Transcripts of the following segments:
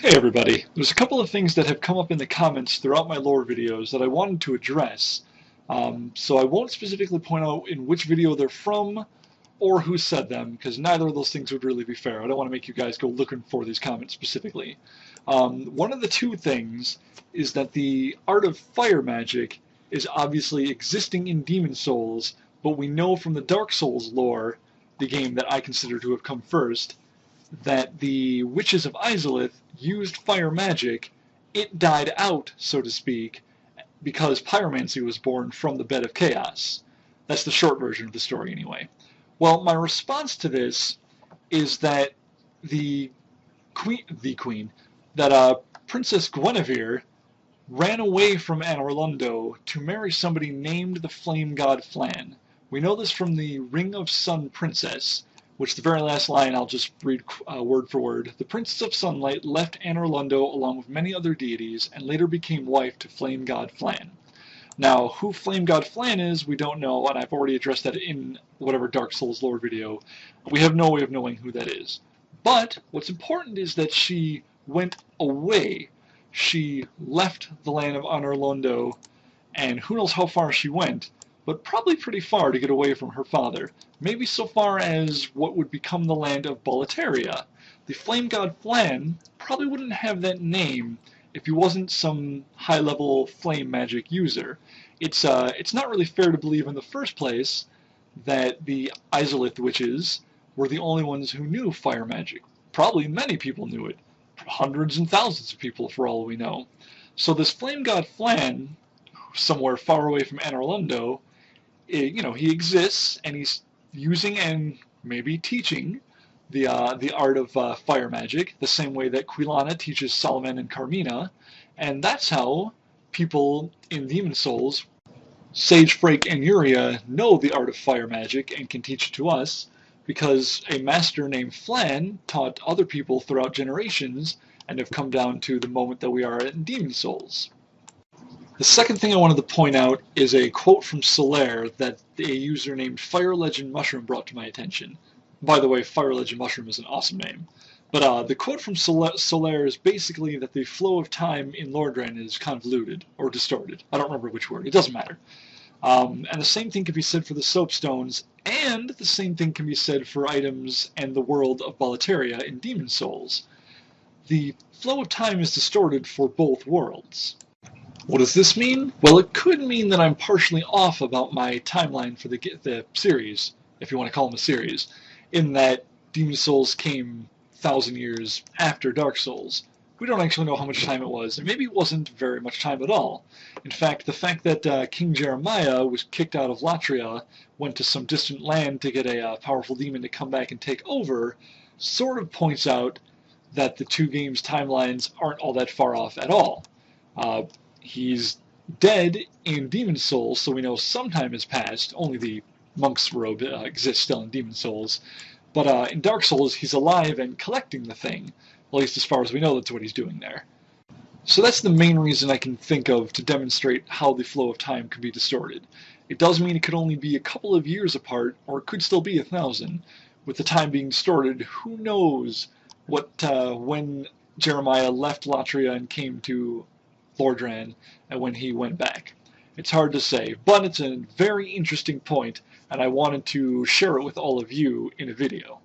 Hey everybody, there's a couple of things that have come up in the comments throughout my lore videos that I wanted to address. So I won't specifically point out in which video they're from or who said them, because neither of those things would really be fair. I don't want to make you guys go looking for these comments specifically. One of the two things is that the art of fire magic is obviously existing in Demon Souls, but we know from the Dark Souls lore, the game that I consider to have come first, that the witches of Izalith used fire magic. It died out, so to speak, because pyromancy was born from the bed of chaos. That's the short version of the story, anyway. Well, my response to this is that the queen, that Princess Guinevere ran away from Anor Londo to marry somebody named the flame god Flann. We know this from the Ring of Sun Princess, which the very last line I'll just read word for word. The Princess of Sunlight left Anor Londo along with many other deities and later became wife to flame god Flann. Now, who flame god Flann is, we don't know, and I've already addressed that in whatever Dark Souls lore video. We have no way of knowing who that is. But what's important is that she went away. She left the land of Anor Londo, and who knows how far she went, but probably pretty far to get away from her father. Maybe so far as what would become the land of Boletaria. The flame god Flann probably wouldn't have that name if he wasn't some high-level flame magic user. It's not really fair to believe in the first place that the Izalith witches were the only ones who knew fire magic. Probably many people knew it. Hundreds and thousands of people, for all we know. So this flame god Flann, somewhere far away from Anor Londo, he exists, and he's using and maybe teaching the art of fire magic, the same way that Quilana teaches Solomon and Carmina, and that's how people in Demon Souls, Sage, Frake, and Yuria, know the art of fire magic and can teach it to us, because a master named Flann taught other people throughout generations and have come down to the moment that we are at in Demon Souls. The second thing I wanted to point out is a quote from Solaire that a user named Fire Legend Mushroom brought to my attention. By the way, Fire Legend Mushroom is an awesome name. But the quote from Solaire is basically that the flow of time in Lordran is convoluted, or distorted. I don't remember which word. It doesn't matter. And the same thing can be said for the soapstones, and the same thing can be said for items and the world of Boletaria in Demon Souls. The flow of time is distorted for both worlds. What does this mean? Well, it could mean that I'm partially off about my timeline for the series, if you want to call them a series, in that Demon Souls came 1,000 years after Dark Souls. We don't actually know how much time it was, and maybe it wasn't very much time at all. In fact, the fact that King Jeremiah was kicked out of Latria, went to some distant land to get a powerful demon to come back and take over, sort of points out that the two games' timelines aren't all that far off at all. He's dead in Demon Souls, so we know some time has passed. Only the monk's robe exists still in Demon Souls. But in Dark Souls, he's alive and collecting the thing. At least as far as we know, that's what he's doing there. So that's the main reason I can think of to demonstrate how the flow of time could be distorted. It does mean it could only be a couple of years apart, or it could still be 1,000. With the time being distorted, who knows when Jeremiah left Latria and came to Lordran and when he went back. It's hard to say, but it's a very interesting point, and I wanted to share it with all of you in a video.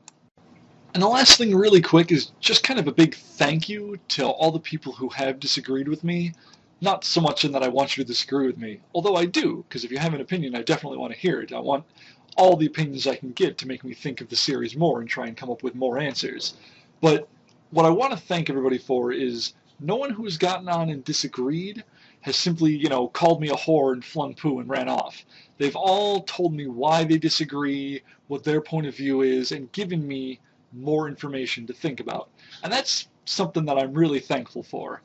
And the last thing really quick is just kind of a big thank you to all the people who have disagreed with me. Not so much in that I want you to disagree with me, although I do, because if you have an opinion, I definitely want to hear it. I want all the opinions I can get to make me think of the series more and try and come up with more answers. But what I want to thank everybody for is no one who has gotten on and disagreed has simply, called me a whore and flung poo and ran off. They've all told me why they disagree, what their point of view is, and given me more information to think about. And that's something that I'm really thankful for.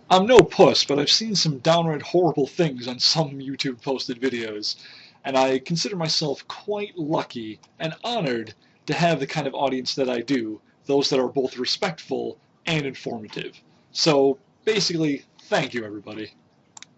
I'm no puss, but I've seen some downright horrible things on some YouTube posted videos, and I consider myself quite lucky and honored to have the kind of audience that I do, those that are both respectful and informative. So basically, thank you everybody.